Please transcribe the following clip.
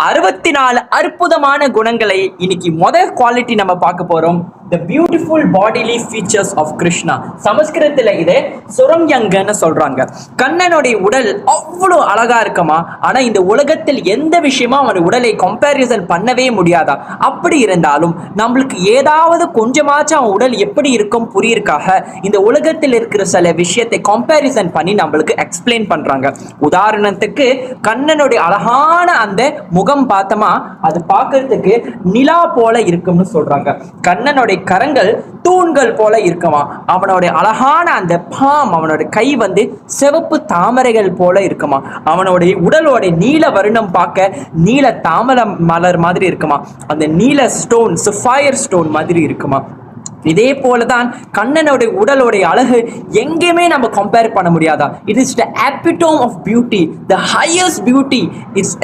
64 அற்புதமான குணங்களை இன்னைக்கு முதல் குவாலிட்டி நம்ம பார்க்க போறோம். The beautiful bodily features of Krishna. சமஸ்கிருதத்துல இதை சுரம்யங்கன்னு சொல்றாங்க. கண்ணனுடைய உடல் அவ்வளோ அழகா இருக்குமா, ஆனா இந்த உலகத்தில் எந்த விஷயமா அவனுடைய உடலை கம்பேரிசன் பண்ணவே முடியாதா. அப்படி இருந்தாலும் நம்மளுக்கு ஏதாவது கொஞ்சமாச்சும் அவன் உடல் எப்படி இருக்கும் புரியிருக்காக இந்த உலகத்தில் இருக்கிற சில விஷயத்தை கம்பேரிசன் பண்ணி நம்மளுக்கு எக்ஸ்பிளைன் பண்றாங்க. உதாரணத்துக்கு கண்ணனுடைய அழகான அந்த முகம் பார்த்தோமா, அது பார்க்கறதுக்கு நிலா போல இருக்கும்னு சொல்றாங்க. கண்ணனுடைய கரங்கள் தூண்கள் போல இருக்குமா, அவனுடைய அழகான அந்த அவனோட கை சிவப்பு தாமரைகள் போல இருக்குமா, அவனுடைய உடலோட நீல வருணம் பார்க்க நீல தாமரை மலர் மாதிரி இருக்குமா, அந்த நீல ஸ்டோன் சஃபயர் ஸ்டோன் மாதிரி இருக்குமா. இதே போலதான் கண்ணனுடைய உடலுடைய அழகு எங்கேயுமே நம்ம கம்பேர் பண்ண முடியாதா. It is the epitome of beauty, the highest beauty is